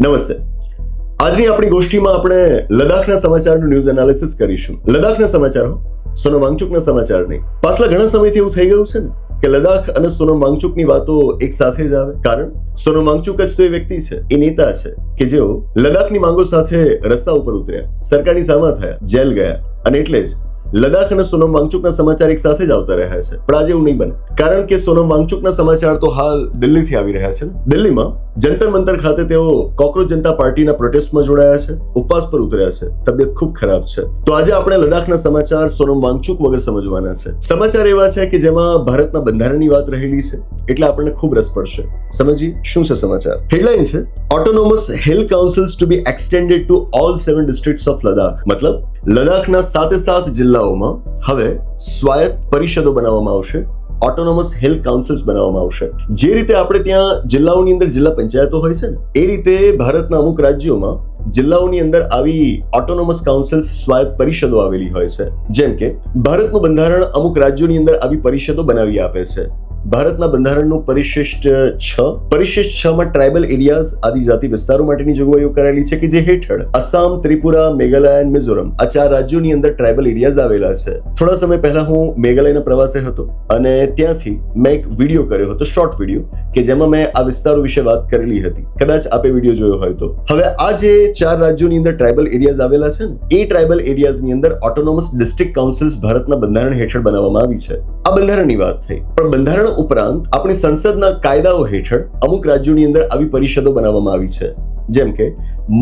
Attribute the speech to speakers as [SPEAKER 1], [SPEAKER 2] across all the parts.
[SPEAKER 1] નમસ્તે. આજની આપણી ગોષ્ઠીમાં આપણે લદ્દાખના સમાચારનું ન્યૂઝ એનાલિસિસ કરીશું. લદ્દાખના સમાચારો સોનમ વાંગચુકના સમાચાર નહીં. પાછલા ઘણા સમયથી એવું થઈ ગયું છે ને કે લદ્દાખ અને સોનમ વાંગચુકની વાતો એક સાથે જ આવે. કારણ સોનમ વાંગચુક જ તો એ વ્યક્તિ છે, એ નેતા છે કે જેઓ લદ્દાખની માંગો સાથે રસ્તા ઉપર ઉતર્યા, સરકારની સામા થયા, જેલ ગયા, અને એટલે જ લદ્દાખ અને સોનમ વાંગચુકના સમાચાર એક સાથે જ આવતા રહ્યા છે. પણ આજે એવું નહીં બને, કારણ કે સોનમ વાંગચુકના સમાચાર તો હાલ દિલ્હીથી આવી રહ્યા છે. દિલ્હીમાં જંતર મંતર ખાતે તેઓ કોકરોચ જનતા પાર્ટીના પ્રોટેસ્ટમાં જોડાયા છે, ઉપવાસ પર ઉતર્યા છે, તબિયત ખૂબ ખરાબ છે. તો આજે આપણે લદ્દાખના સમાચાર સોનમ વાંગચુક વગર સમજવાના છે. સમાચાર એવા છે કે જેમાં ભારતના બંધારણની વાત રહેલી છે, એટલે આપણને ખૂબ રસ પડશે. સમજીએ શું છે સમાચાર. હેડલાઇન છે: autonomous hill councils to be extended to all 7 districts of Ladakh. મતલબ લદ્દાખના 7 જિલ્લાઓમાં હવે સ્વાયત્ત પરિષદો બનાવવામાં આવશે, ઓટોનોમસ હિલ કાઉન્સિલ્સ બનાવવામાં આવશે. જે રીતે આપણે ત્યાં જિલ્લાઓની અંદર જિલ્લા પંચાયતો હોય છે ને, એ રીતે ભારતના અમુક રાજ્યોમાં જિલ્લાઓની અંદર આવી ઓટોનોમસ કાઉન્સિલ્સ, સ્વાયત્ત પરિષદો આવેલી હોય છે. જેમ કે ભારતનું બંધારણ અમુક રાજ્યોની અંદર આવી પરિષદો બનાવી આપે છે. ભારતના બંધારણનું પરિશિષ્ટ 6 માં ટ્રાઇબલ એરિયાઝ, આદિજાતિ વિસ્તારો માટેની જોગવાઈઓ કરેલી છે કે જે હેઠળ આસામ, ત્રિપુરા, મેઘાલય અને મિઝોરમ આ 4 રાજ્યોની અંદર ટ્રાઇબલ એરિયાઝ આવેલા છે. થોડા સમય પહેલા હું મેઘાલયના પ્રવાસે હતો અને ત્યાંથી મેં એક વિડીયો કર્યો હતો, શોર્ટ વિડીયો, કે જેમાં મેં આ વિસ્તારો વિશે વાત કરેલી હતી. કદાચ આપે વિડીયો જોયો હોય તો. હવે આ જે 4 રાજ્યોની અંદર ટ્રાઇબલ એરિયાઝ આવેલા છે ને, એ ટ્રાઇબલ એરિયાઝની અંદર ઓટોનોમસ ડિસ્ટ્રિક્ટ કાઉન્સિલ્સ ભારતના બંધારણ હેઠળ બનાવવામાં આવી છે. આ બંધારણની વાત થઈ, પણ બંધારણ ઉપરાંત આપણી સંસદના કાયદાઓ હેઠળ અમુક રાજ્યોની અંદર આવી પરિષદો બનાવવામાં આવી છે. જેમ કે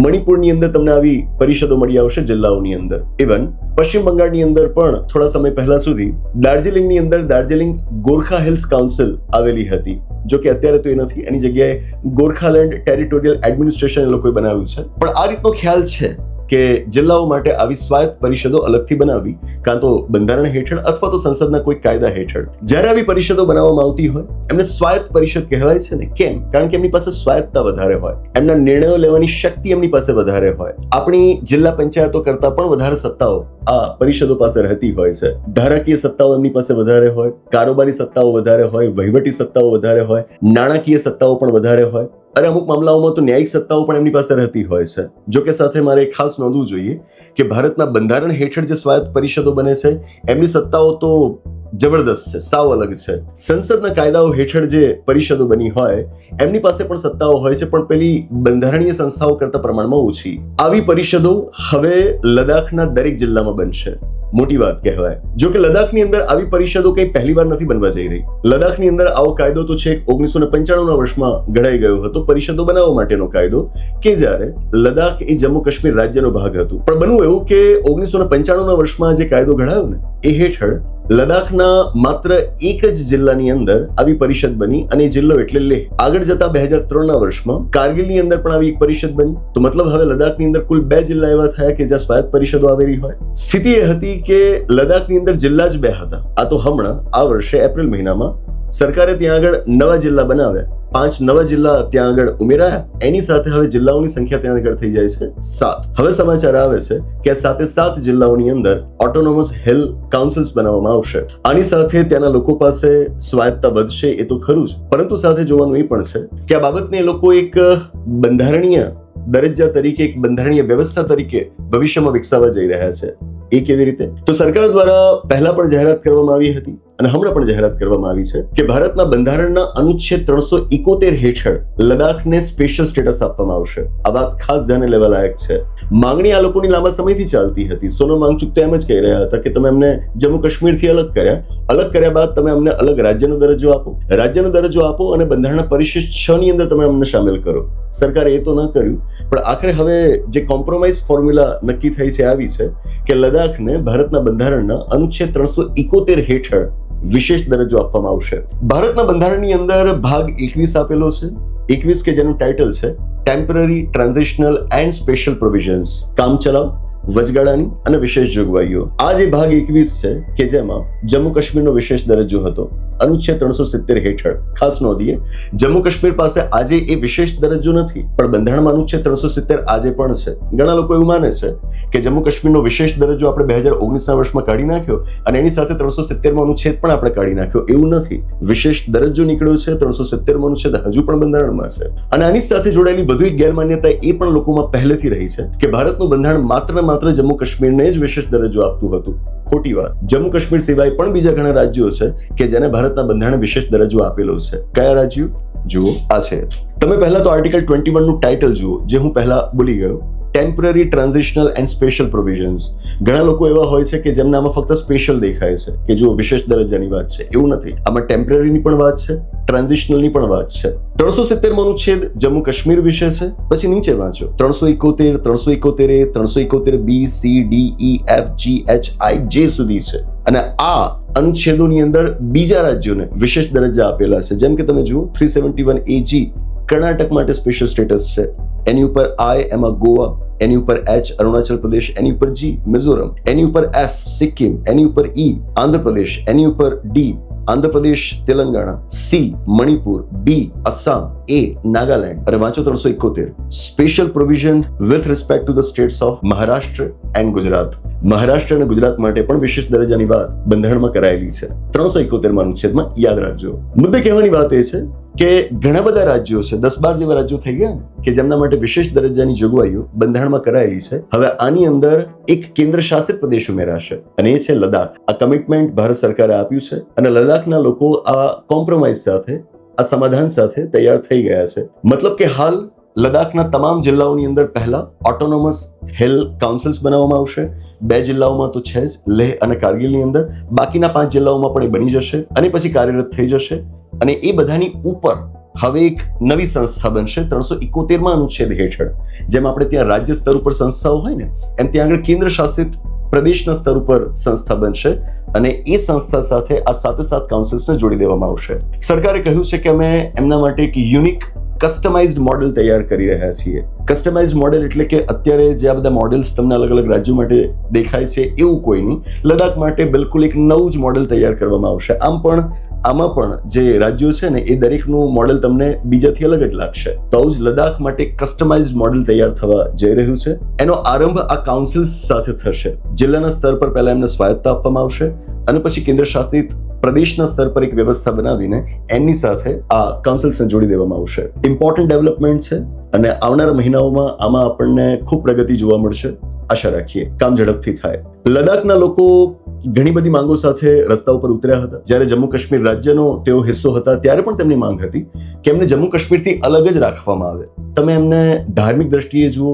[SPEAKER 1] મણિપુરની અંદર તમને આવી પરિષદો મળી આવશે જિલ્લાઓની અંદર. ઇવન પશ્ચિમ બંગાળની અંદર પણ થોડા સમય પહેલા સુધી દાર્જિલિંગની અંદર દાર્જિલિંગ ગોરખા હિલ્સ કાઉન્સિલ આવેલી હતી. જો કે અત્યારે તો એ નથી, એની જગ્યાએ ગોરખાલેન્ડ ટેરિટોરિયલ એડમિનિસ્ટ્રેશન એ લોકોએ બનાવ્યું છે. પણ આ રીતનો ખ્યાલ છે કે જિલ્લાઓ માટે આવી સ્વાયત્ત પરિષદો અલગથી બનાવી, કાં તો બંધારણ હેઠળ અથવા તો સંસદના કોઈ કાયદા હેઠળ. જ્યારે આવી પરિષદો બનાવવામાં આવતી હોય એમને સ્વાયત્ત પરિષદ કહેવાય છે ને. કેમ? કારણ કે એમની પાસે સ્વાયત્તતા વધારે હોય, એમના નિર્ણયો લેવાની શક્તિ એમની પાસે વધારે હોય. આપણી જિલ્લા પંચાયતો કરતા પણ વધારે સત્તાઓ આ પરિષદો પાસે રહેતી હોય છે. ધારાકીય સત્તાઓ એમની પાસે વધારે હોય, કારોબારી સત્તાઓ વધારે હોય, વહીવટી સત્તાઓ વધારે હોય, નાણાકીય સત્તાઓ પણ વધારે હોય. અરે અમુક મામલાઓમાં તો ન્યાયિક સત્તાઓ પણ એમની પાસે રહેતી હોય છે. જો કે સાથે મારે ખાસ નોંધવું જોઈએ કે ભારતના બંધારણ હેઠળ જે સ્વાયત્ત પરિષદો બને છે એમની સત્તાઓ તો જબરદસ્ત છે, સાવ અલગ છે. સંસદના કાયદાઓ હેઠળ જે પરિષદો બની હોય એમની પાસે પણ સત્તાઓ હોય છે, પણ પેલી બંધારણીય સંસ્થાઓ કરતા પ્રમાણમાં ઓછી. આવી પરિષદો હવે લદ્દાખના દરેક જિલ્લામાં બનશે. મોટી વાત કહેવાય. જો કે લદ્દાખની અંદર આવી પરિષદો કંઈ પહેલી વાર નથી બનવા જઈ રહી. લદ્દાખની અંદર આવો કાયદો તો છેક 1995ના વર્ષમાં ઘડાઈ ગયો હતો, પરિષદો બનાવવા માટેનો કાયદો, કે જ્યારે લદ્દાખ એ જમ્મુ કાશ્મીર રાજ્યનો ભાગ હતું. પણ બન્યું એવું કે 1995ના વર્ષમાં જે કાયદો ઘડાયો ને, એ હેઠળ લદ્દાખના માત્ર એક જ જિલ્લાની અંદર આવી પરિષદ બની, અને એ જિલ્લો એટલે લેહ. આગળ જતા 2003ના વર્ષમાં કારગિલની અંદર પણ આવી એક પરિષદ બની. તો મતલબ હવે લદ્દાખની અંદર કુલ 2 જિલ્લા એવા થયા કે જ્યાં સ્વાયત્ત પરિષદો આવેલી હોય. સ્થિતિ એ હતી કે લદ્દાખની અંદર જિલ્લા જ 2 હતા. આ તો હમણાં આ વર્ષે એપ્રિલ મહિનામાં સરકારે ત્યાં આગળ નવા જિલ્લા બનાવ્યા, 5 નવા જિલ્લા ત્યાં આગળ ઉમેરાયા. એની સાથે હવે જિલ્લાઓની સંખ્યા ત્યાં આગળ થઈ જાય છે 7. હવે સમાચાર આવે છે કે આ 7 જિલ્લાઓની અંદર ઓટોનોમસ હિલ કાઉન્સિલ્સ બનાવવામાં આવશે. આની સાથે ત્યાંના લોકો પાસે સ્વાયત્તતા વધશે, એ તો ખરું જ, પરંતુ સાથે જોવાનું એ પણ છે કે આ બાબતને એ લોકો એક બંધારણીય દરજ્જા તરીકે, એક બંધારણીય વ્યવસ્થા તરીકે ભવિષ્યમાં વિકસાવવા જઈ રહ્યા છે. એ કેવી રીતે? તો સરકાર દ્વારા પહેલા પણ જાહેરાત કરવામાં આવી હતી અને હમણાં પણ જાહેરાત કરવામાં આવી છે કે ભારતના બંધારણના અનુચ્છેદ 371 હેઠળ લદ્દાખને સ્પેશિયલ સ્ટેટસ આપવામાં આવશે. આ વાત ખાસ ધ્યાને લેવા લાયક છે. માંગણી આ લોકોની લાંબા સમયથી ચાલતી હતી. સોનમ વાંગચુક તો એમ જ કહી રહ્યા હતા કે તમે અમને જમ્મુ કાશ્મીરથી અલગ કર્યા બાદ તમે અમને અલગ રાજ્યનો દરજ્જો આપો અને બંધારણના પરિશિષ્ટ 6 ની અંદર તમે અમને સામેલ કરો. સરકારે એ તો ન કર્યું, પણ આખરે હવે જે કોમ્પ્રોમાઇઝ ફોર્મ્યુલા નક્કી થઈ છે આવી છે કે લદ્દાખને ભારતના બંધારણના અનુચ્છેદ 371 હેઠળ વિશેષ દરજ્જો આપવામાં આવશે. ભારતના બંધારણની અંદર ભાગ 21 આપેલો છે. 21 કે જેનું ટાઇટલ છે temporary, transitional and special provisions. કામચલાઉ, વચગાળાની અને વિશેષ જોગવાઈઓ. આ જે ભાગ 21 છે કે જેમાં જમ્મુ કાશ્મીરનો વિશેષ દરજ્જો હતો અનુચ્છેદ 370 હેઠળ. ખાસ નોંધીએ, જમ્મુ કાશ્મીર પાસે આજે એ વિશેષ દરજ્જો નથી, પણ બંધારણમાં અનુચ્છેદ 370 આજે પણ છે. ઘણા લોકો એવું માને છે કે જમ્મુ કાશ્મીરનો વિશેષ દરજ્જો આપણે 2019ના વર્ષમાં કાઢી નાખ્યો અને એની સાથે 370મો અનુચ્છેદ પણ આપણે કાઢી નાખ્યો. એવું નથી. વિશેષ દરજ્જો નીકળ્યો છે, 370મો અનુચ્છેદ હજુ પણ બંધારણમાં છે. અને આની સાથે જોડાયેલી વધુ એક ગેરમાન્યતા એ પણ લોકોમાં પહેલેથી રહી છે કે ભારતનું બંધારણ માત્ર જમ્મુ કાશ્મીરને જ વિશેષ દરજ્જો આપતું હતું. ખોટી વાત. જમ્મુ કાશ્મીર સિવાય પણ બીજા ઘણા રાજ્યો છે કે જેને ભારતના બંધારણે વિશેષ દરજ્જો આપેલો છે. કયા રાજ્યો? જુઓ, આ છે. તમે પહેલા તો આર્ટિકલ 21 નું ટાઇટલ જુઓ, જે હું પહેલા ભૂલી ગયો. Temporary, transitional and special provisions. ઘણા લોકો એવા હોય છે કે જેમને આમાં ફક્ત સ્પેશિયલ દેખાય છે કે જો વિશેષ દરજ્જાની વાત છે. એવું નથી. આમાં ટેમ્પરરીની પણ વાત છે, ટ્રાન્ઝિશનલની પણ વાત છે. 370મો અનુચ્છેદ જમ્મુ કાશ્મીર વિશે છે. પછી નીચે વાંચો. 371, 371A, 371B, C, D, E, F, G, H, I, J સુધી છે. અને આ અનુચ્છેદોની અંદર બીજા રાજ્યોને વિશેષ દરજ્જા આપેલા છે. જેમ કે તમે જુઓ 371AG કર્ણાટક માટે સ્પેશિયલ સ્ટેટસ છે. એની ઉપર I એમાં ગોવા, એની ઉપર H અરુણાચલ પ્રદેશ, એની ઉપર G મિઝોરમ, એની ઉપર F સિક્કિમ, એની ઉપર E આંધ્રપ્રદેશ, એની ઉપર D Andhra Pradesh Telangana, C Manipur, B Assam, A Nagaland. અને વાંચો 371 special provision with respect to the states of Maharashtra and Gujarat. Maharashtra અને ગુજરાત માટે પણ વિશેષ દરજ્જાની વાત બંધારણમાં કરાયેલી છે 371માં અનુચ્છેદમાં. યાદ રાખજો. મુદ્દે કહેવાની વાત એ છે કે ઘણા બધા રાજ્યો છે, 10-12 જેવા રાજ્યો થઈ ગયા ને કે જેમના માટે વિશેષ દરજ્જાની જોગવાઈઓ બંધારણમાં કરાયેલી છે. હવે આની અંદર એક કેન્દ્ર શાસિત પ્રદેશ ઉમેરાશે અને એ છે લદ્દાખ. આ કમિટમેન્ટ ભારત સરકારે આપ્યું છે અને લદ્દાખના લોકો આ કોમ્પ્રોમાઇઝ સાથે, આ સમાધાન સાથે તૈયાર થઈ ગયા છે. મતલબ કે હાલ લદ્દાખના તમામ જિલ્લાઓની અંદર પહેલા ઓટોનોમસ હિલ કાઉન્સિલ્સ બનાવવામાં આવશે. 2 જિલ્લાઓમાં તો છે જ, લેહ અને કારગિલની અંદર. બાકીના 5 જિલ્લાઓમાં પણ એ બની જશે અને પછી કાર્યરત થઈ જશે. અને એ બધાની ઉપર હવે એક નવી સંસ્થા બનશે 371માં અનુચ્છેદ હેઠળ. જેમ આપણે ત્યાં રાજ્ય સ્તર ઉપર સંસ્થાઓ હોય ને, એમ ત્યાં આગળ કેન્દ્ર શાસિત પ્રદેશના સ્તર ઉપર સંસ્થા બનશે અને એ સંસ્થા સાથે આ 7 કાઉન્સિલ્સને જોડી દેવામાં આવશે. સરકારે કહ્યું છે કે અમે એમના માટે એક યુનિક કસ્ટમાઇઝડ મોડેલ તૈયાર કરી રહ્યા છીએ. કસ્ટમાઇઝડ મોડેલ એટલે કે અત્યારે જે આ બધા મોડેલ્સ તમને અલગ અલગ રાજ્યો માટે દેખાય છે એવું કોઈ નહીં. લદ્દાખ માટે બિલકુલ એક નવું જ મોડેલ તૈયાર કરવામાં આવશે. આમાં પણ જે રાજ્યો છે ને એ દરેકનું મોડેલ તમને બીજાથી અલગ જ લાગશે. તો જ લદ્દાખ માટે કસ્ટમાઇઝડ મોડેલ તૈયાર થવા જઈ રહ્યું છે. એનો આરંભ આ કાઉન્સિલ્સ સાથે થશે. જિલ્લાના સ્તર પર પહેલા એમને સ્વાયત્તતા આપવામાં આવશે અને પછી કેન્દ્ર શાસિત પ્રદેશના સ્તર પર એક વ્યવસ્થા બનાવીને એમની સાથે આ કાઉન્સિલ્સને જોડી દેવામાં આવશે. ઇમ્પોર્ટન્ટ ડેવલપમેન્ટ છે અને આવનારા મહિનાઓમાં આમાં આપણને ખૂબ પ્રગતિ જોવા મળશે. આશા રાખીએ કામ ઝડપથી થાય. લદ્દાખના લોકો ઘણી બધી માંગો સાથે રસ્તા ઉપર ઉતર્યા હતા. જ્યારે જમ્મુ કાશ્મીર રાજ્યનો તેઓ હિસ્સો હતા ત્યારે પણ તેમની માંગ હતી કે એમને જમ્મુ કાશ્મીરથી અલગ જ રાખવામાં આવે. તમે એમને ધાર્મિક દ્રષ્ટિએ જુઓ,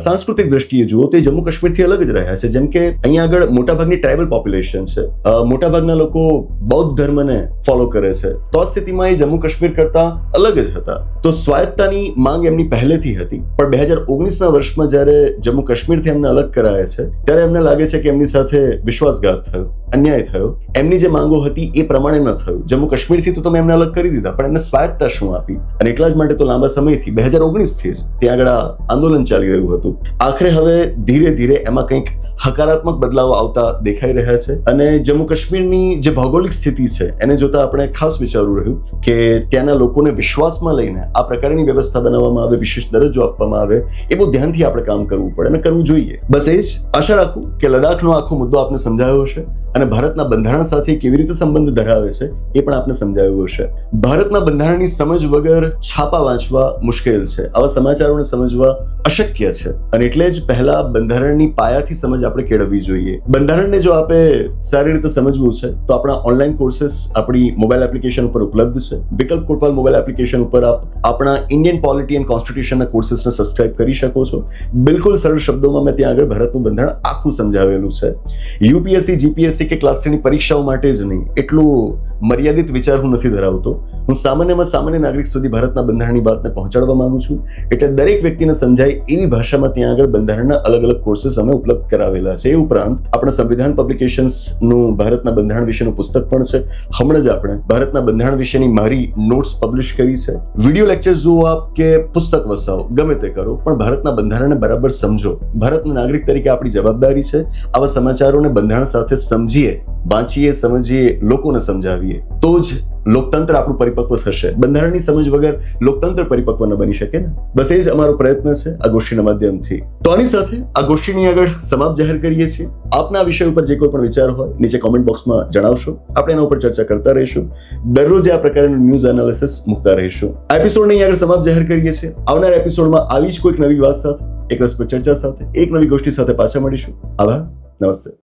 [SPEAKER 1] સાંસ્કૃતિક દ્રષ્ટિએ જુઓ તો એ જમ્મુ કાશ્મીરથી અલગ જ રહ્યા છે. જેમ કે અહીંયા આગળ મોટાભાગની ટ્રાઇબલ પોપ્યુલેશન છે, મોટાભાગના લોકો બૌદ્ધ ધર્મને ફોલો કરે છે. તો આ સ્થિતિમાં એ જમ્મુ કાશ્મીર કરતા અલગ જ હતા. તો સ્વાયત્તતાની માંગ એમની પહેલેથી હતી, પણ 2019ના વર્ષમાં જ્યારે જમ્મુ કાશ્મીરથી એમને અલગ કરાયા છે ત્યારે એમને લાગે છે કે એમની સાથે વિશ્વાસઘાત થયો, અન્યાય થયો. એમની જે માંગો હતી એ પ્રમાણે ન થયું. જમ્મુ કાશ્મીરથી તો તમે એમને અલગ કરી દીધા, પણ એમને સ્વાયત્તતા શું આપી? અને એટલા જ માટે તો લાંબા સમયથી 2019થી જ ત્યાં આગળ આંદોલન ચાલી રહ્યું હતું. આખરે હવે ધીરે ધીરે એમાં કંઈક હકારાત્મક બદલાવ આવતા દેખાઈ રહ્યા છે. અને જમ્મુ કાશ્મીરની જે ભૌગોલિક સ્થિતિ છે એને જોતા આપણે ખાસ વિચારવું રહ્યું કે ત્યાંના લોકોને વિશ્વાસમાં લઈને આ પ્રકારની વ્યવસ્થા બનાવવામાં આવે, વિશેષ દરજ્જો આપવામાં આવે. એ બહુ ધ્યાનથી આપણે કામ કરવું પડે અને કરવું જોઈએ. બસ એ જ આશા રાખું કે લદ્દાખનો આખો મુદ્દો આપને સમજાયો હશે અને ભારતના બંધારણ સાથે કેવી રીતે સંબંધ ધરાવે છે એ પણ આપને સમજાવ્યું હશે. ભારતના બંધારણની સમજ વગર છાપા વાંચવા મુશ્કેલ છે. આવા સમાચારોને સમજવા અશક્ય છે અને એટલે જ પહેલા બંધારણની પાયાથી સમજ આપણે કેળવવી જોઈએ. બંધારણને જો આપણે સારી રીતે સમજવું છે તો આપણા ઓનલાઈન કોર્सेस આપણી મોબાઈલ એપ્લિકેશન ઉપર ઉપલબ્ધ છે. વિકલ્પ કોટવાલ મોબાઈલ એપ્લિકેશન ઉપર આપ આપણા ઇન્ડિયન પોલિટી એન્ડ કોન્સ્ટિટ્યુશનના કોર્सेसને સબસ્ક્રાઇબ કરી શકો છો. બિલકુલ સરળ શબ્દોમાં મેં ત્યાં આગળ ભારતનું બંધારણ આખું સમજાવેલું છે. યુપીએસસી, જીપીએસસી કે ક્લાસ 3ની પરીક્ષાઓ માટે જ નહીં, એટલું મર્યાદિત વિચાર હું નથી ધરાવતો. હું સામાન્યમાં સામાન્ય નાગરિક સુધી ભારતના બંધારણની વાતને પહોંચાડવા માંગુ છું. એટલે દરેક વ્યક્તિને સમજાય એવી ભાષામાં ત્યાં આગળ બંધારણના અલગ અલગ કોર્सेस અમે ઉપલબ્ધ કરાવેલા આવેલા છે. એ ઉપરાંત આપણા સંવિધાન પબ્લિકેશન્સ નું ભારતના બંધારણ વિશેનું પુસ્તક પણ છે. હમણાં જ આપણે ભારતના બંધારણ વિશેની મારી નોટ્સ પબ્લિશ કરી છે. વિડીયો લેક્ચર જુઓ આપ કે પુસ્તક વસાવો, ગમે તે કરો, પણ ભારતના બંધારણને બરાબર સમજો. ભારતના નાગરિક તરીકે આપણી જવાબદારી છે આવા સમાચારોને બંધારણ સાથે સમજીએ, વાંચીએ, સમજીએ, લોકોને સમજાવીએ, તો જ લોકતંત્ર આપણું પરિપક્વ થશે. બંધારણની સમજ વગર લોકતંત્ર પરિપક્વ ન બની શકે ને. બસ એ જ અમારો પ્રયત્ન છે આ ગોષ્ઠીના માધ્યમથી. તો આની સાથે આ ગોષ્ઠીની આગળ સમાપ્ત જાહેર કરીએ છીએ. આપના વિષય ઉપર જે કોઈ પણ વિચાર હોય નીચે કોમેન્ટ બોક્સમાં જણાવશો. આપણે એના ઉપર ચર્ચા કરતા રહીશું. દરરોજ આ પ્રકારનું ન્યૂઝ એનાલિસિસ મૂકતા રહીશું. આ એપિસોડને અહીં આગળ સમાપ્ત જાહેર કરીએ છીએ. આવનારા એપિસોડમાં આવી જ કોઈક નવી વાત સાથે, એક રસપ્રદ ચર્ચા સાથે, એક નવી ગોષ્ઠી સાથે પાછા મળીશું. આભાર. નમસ્તે.